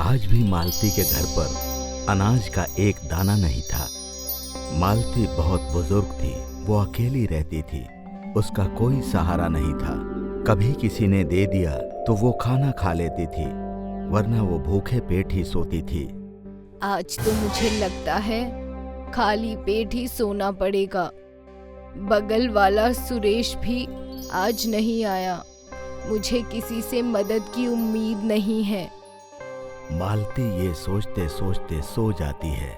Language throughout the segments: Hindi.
आज भी मालती के घर पर अनाज का एक दाना नहीं था। मालती बहुत बुजुर्ग थी, वो अकेली रहती थी, उसका कोई सहारा नहीं था। कभी किसी ने दे दिया तो वो खाना खा लेती थी, वरना वो भूखे पेट ही सोती थी। आज तो मुझे लगता है खाली पेट ही सोना पड़ेगा। बगल वाला सुरेश भी आज नहीं आया, मुझे किसी से मदद की उम्मीद नहीं है। मालती ये सोचते सोचते सो जाती है।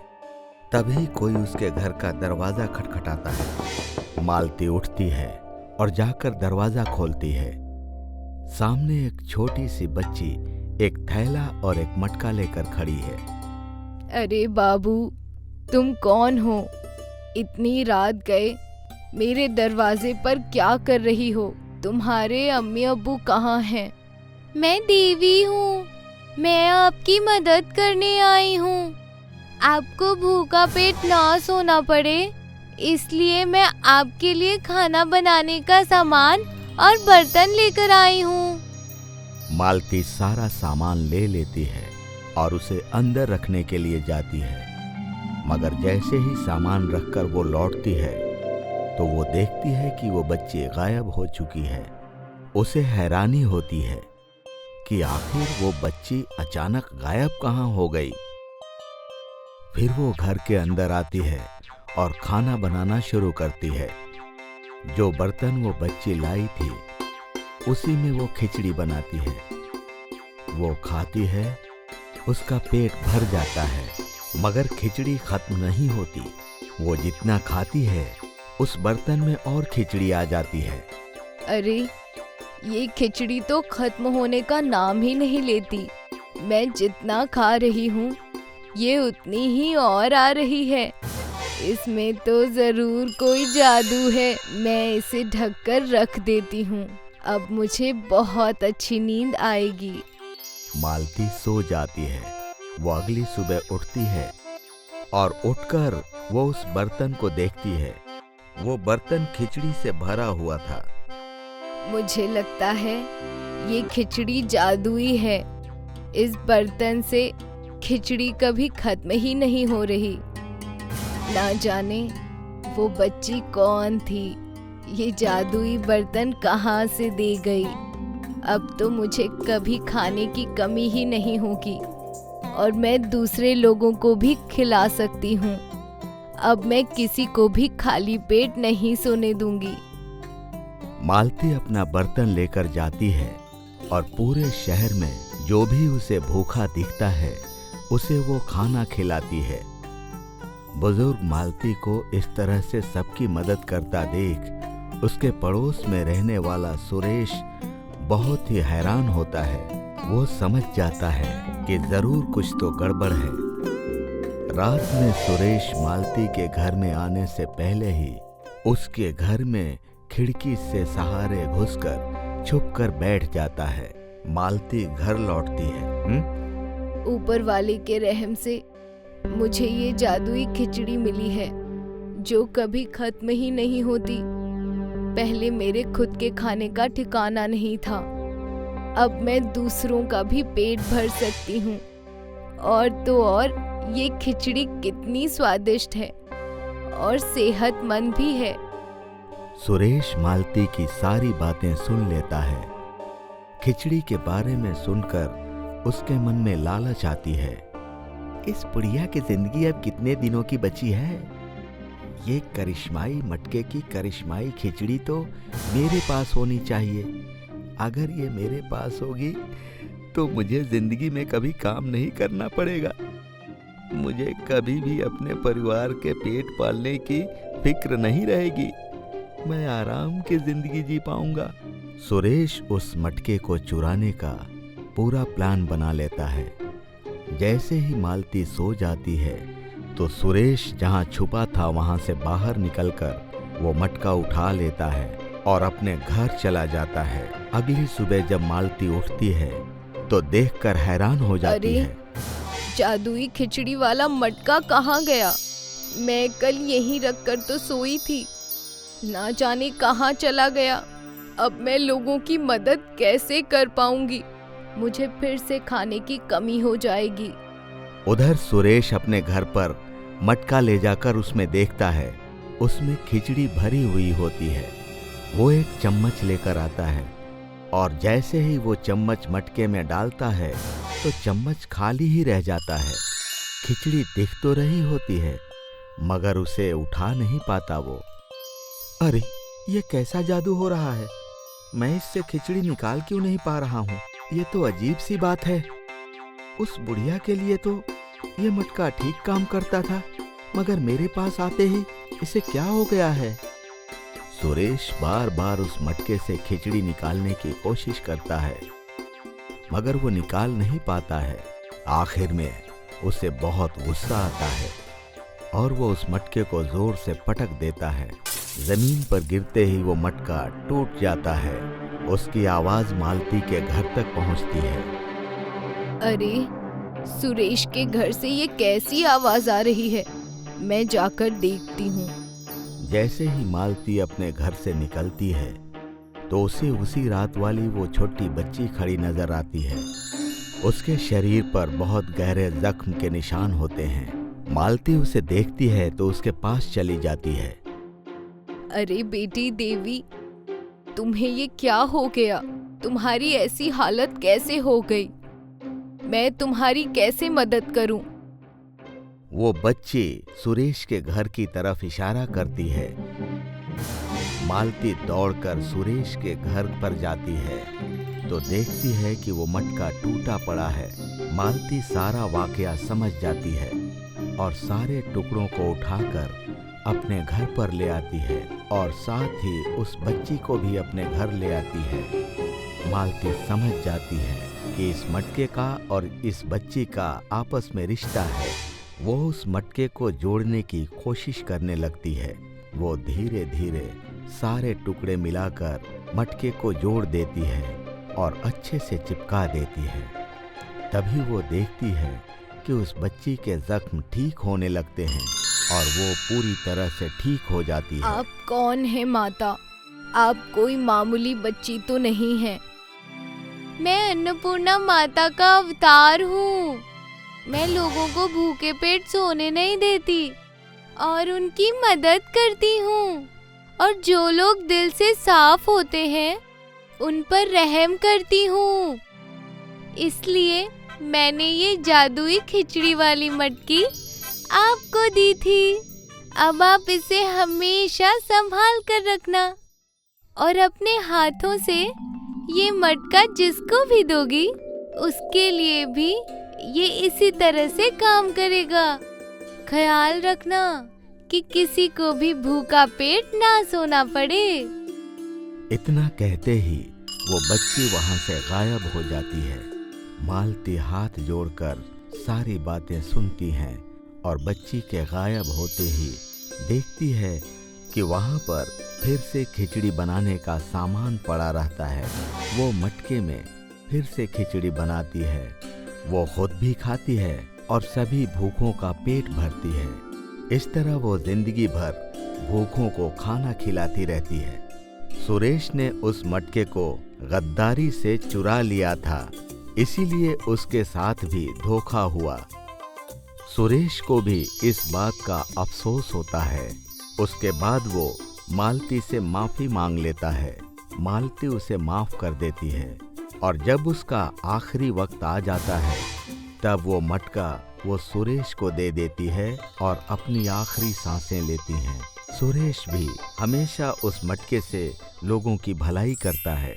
तभी कोई उसके घर का दरवाजा खटखटाता है। मालती उठती है और जाकर दरवाजा खोलती है। सामने एक छोटी सी बच्ची एक थैला और एक मटका लेकर खड़ी है। अरे बाबू, तुम कौन हो? इतनी रात गए मेरे दरवाजे पर क्या कर रही हो? तुम्हारे अम्मी अब्बू कहाँ हैं? मैं देवी हूँ, मैं आपकी मदद करने आई हूँ। आपको भूखा पेट ना सोना पड़े, इसलिए मैं आपके लिए खाना बनाने का सामान और बर्तन लेकर आई हूँ। मालती सारा सामान ले लेती है और उसे अंदर रखने के लिए जाती है, मगर जैसे ही सामान रखकर वो लौटती है तो वो देखती है कि वो बच्ची गायब हो चुकी है। उसे हैरानी होती है कि आखिर वो बच्ची अचानक गायब कहाँ हो गई। फिर वो घर के अंदर आती है और खाना बनाना शुरू करती है। जो बर्तन वो बच्ची लाई थी उसी में वो खिचड़ी बनाती है। वो खाती है, उसका पेट भर जाता है, मगर खिचड़ी खत्म नहीं होती। वो जितना खाती है उस बर्तन में और खिचड़ी आ जाती है। अरे, ये खिचड़ी तो खत्म होने का नाम ही नहीं लेती। मैं जितना खा रही हूँ ये उतनी ही और आ रही है। इसमें तो जरूर कोई जादू है। मैं इसे ढककर रख देती हूँ, अब मुझे बहुत अच्छी नींद आएगी। मालती सो जाती है। वो अगली सुबह उठती है और उठकर वो उस बर्तन को देखती है। वो बर्तन खिचड़ी से भरा हुआ था। मुझे लगता है ये खिचड़ी जादुई है। इस बर्तन से खिचड़ी कभी खत्म ही नहीं हो रही। ना जाने वो बच्ची कौन थी, ये जादुई बर्तन कहाँ से दे गई। अब तो मुझे कभी खाने की कमी ही नहीं होगी और मैं दूसरे लोगों को भी खिला सकती हूँ। अब मैं किसी को भी खाली पेट नहीं सोने दूंगी। मालती अपना बर्तन लेकर जाती है और पूरे शहर में जो भी उसे भूखा दिखता है उसे वो खाना खिलाती है। बुजुर्ग मालती को इस तरह से सबकी मदद करता देख उसके पड़ोस में रहने वाला सुरेश बहुत ही हैरान होता है। वो समझ जाता है कि जरूर कुछ तो गड़बड़ है। रात में सुरेश मालती के घर में आने से पहले ही उसके घर में खिड़की से सहारे घुसकर छुपकर बैठ जाता है। मालती घर लौटती है। ऊपर वाले के रहम से मुझे ये जादुई खिचड़ी मिली है जो कभी खत्म ही नहीं होती। पहले मेरे खुद के खाने का ठिकाना नहीं था, अब मैं दूसरों का भी पेट भर सकती हूँ। और तो और ये खिचड़ी कितनी स्वादिष्ट है और सेहतमंद भी है। सुरेश मालती की सारी बातें सुन लेता है। खिचड़ी के बारे में सुनकर उसके मन में लालच आती है। इस बुढ़िया की जिंदगी अब कितने दिनों की बची है? ये करिश्माई मटके की करिश्माई खिचड़ी तो मेरे पास होनी चाहिए। अगर ये मेरे पास होगी तो मुझे जिंदगी में कभी काम नहीं करना पड़ेगा। मुझे कभी भी अपने परिवार के पेट पालने की फिक्र नहीं रहेगी। मैं आराम की जिंदगी जी पाऊंगा। सुरेश उस मटके को चुराने का पूरा प्लान बना लेता है। जैसे ही मालती सो जाती है तो सुरेश जहां छुपा था वहां से बाहर निकलकर वो मटका उठा लेता है और अपने घर चला जाता है। अगली सुबह जब मालती उठती है तो देखकर हैरान हो जाती है। जादुई खिचड़ी वाला मटका कहाँ गया? मैं कल यहीं रखकर तो सोई थी, ना जाने कहाँ चला गया। अब मैं लोगों की मदद कैसे कर पाऊंगी? मुझे फिर से खाने की कमी हो जाएगी। उधर सुरेश अपने घर पर मटका ले जाकर उसमें देखता है, उसमें खिचड़ी भरी हुई होती है। वो एक चम्मच लेकर आता है और जैसे ही वो चम्मच मटके में डालता है तो चम्मच खाली ही रह जाता है। खिचड़ी दिख तो रही होती है मगर उसे उठा नहीं पाता वो। अरे, ये कैसा जादू हो रहा है? मैं इससे खिचड़ी निकाल क्यों नहीं पा रहा हूँ? ये तो अजीब सी बात है। उस बुढ़िया के लिए तो ये मटका ठीक काम करता था, मगर मेरे पास आते ही इसे क्या हो गया है? सुरेश बार बार उस मटके से खिचड़ी निकालने की कोशिश करता है मगर वो निकाल नहीं पाता है। आखिर में उसे बहुत गुस्सा आता है और वो उस मटके को जोर से पटक देता है। जमीन पर गिरते ही वो मटका टूट जाता है। उसकी आवाज मालती के घर तक पहुंचती है। अरे, सुरेश के घर से ये कैसी आवाज आ रही है? मैं जाकर देखती हूँ। जैसे ही मालती अपने घर से निकलती है तो उसे उसी रात वाली वो छोटी बच्ची खड़ी नजर आती है। उसके शरीर पर बहुत गहरे जख्म के निशान होते हैं। मालती उसे देखती है तो उसके पास चली जाती है। अरे बेटी देवी, तुम्हें ये क्या हो गया? तुम्हारी ऐसी हालत कैसे हो गई? मैं तुम्हारी कैसे मदद करूं? वो बच्ची सुरेश के घर की तरफ इशारा करती है। मालती दौड़कर सुरेश के घर पर जाती है तो देखती है कि वो मटका टूटा पड़ा है। मालती सारा वाकया समझ जाती है और सारे टुकड़ों को उठाकर अपने घर पर ले आती है और साथ ही उस बच्ची को भी अपने घर ले आती है। मालती समझ जाती है कि इस मटके का और इस बच्ची का आपस में रिश्ता है। वो उस मटके को जोड़ने की कोशिश करने लगती है। वो धीरे धीरे सारे टुकड़े मिलाकर मटके को जोड़ देती है और अच्छे से चिपका देती है। तभी वो देखती है कि उस बच्ची के जख्म ठीक होने लगते हैं और वो पूरी तरह से ठीक हो जाती है। आप कौन है माता? आप कोई मामूली बच्ची तो नहीं है। मैं अन्नपूर्णा माता का अवतार हूँ। मैं लोगों को भूखे पेट सोने नहीं देती और उनकी मदद करती हूँ, और जो लोग दिल से साफ होते हैं उन पर रहम करती हूँ। इसलिए मैंने ये जादुई खिचड़ी वाली मटकी आपको दी थी। अब आप इसे हमेशा संभाल कर रखना और अपने हाथों से ये मटका जिसको भी दोगी उसके लिए भी ये इसी तरह से काम करेगा। ख्याल रखना कि किसी को भी भूखा पेट ना सोना पड़े। इतना कहते ही वो बच्ची वहां से गायब हो जाती है। मालती हाथ जोड़कर सारी बातें सुनती हैं और बच्ची के गायब होते ही देखती है कि वहां पर फिर से खिचड़ी बनाने का सामान पड़ा रहता है। वो मटके में फिर से खिचड़ी बनाती है। वो खुद भी खाती है और सभी भूखों का पेट भरती है। इस तरह वो जिंदगी भर भूखों को खाना खिलाती रहती है। सुरेश ने उस मटके को गद्दारी से चुरा लिया था, इसीलिए उसके साथ भी धोखा हुआ। सुरेश को भी इस बात का अफसोस होता है। उसके बाद वो मालती से माफी मांग लेता है। मालती उसे माफ कर देती है और जब उसका आखिरी वक्त आ जाता है तब वो मटका वो सुरेश को दे देती है और अपनी आखिरी सांसें लेती हैं। सुरेश भी हमेशा उस मटके से लोगों की भलाई करता है।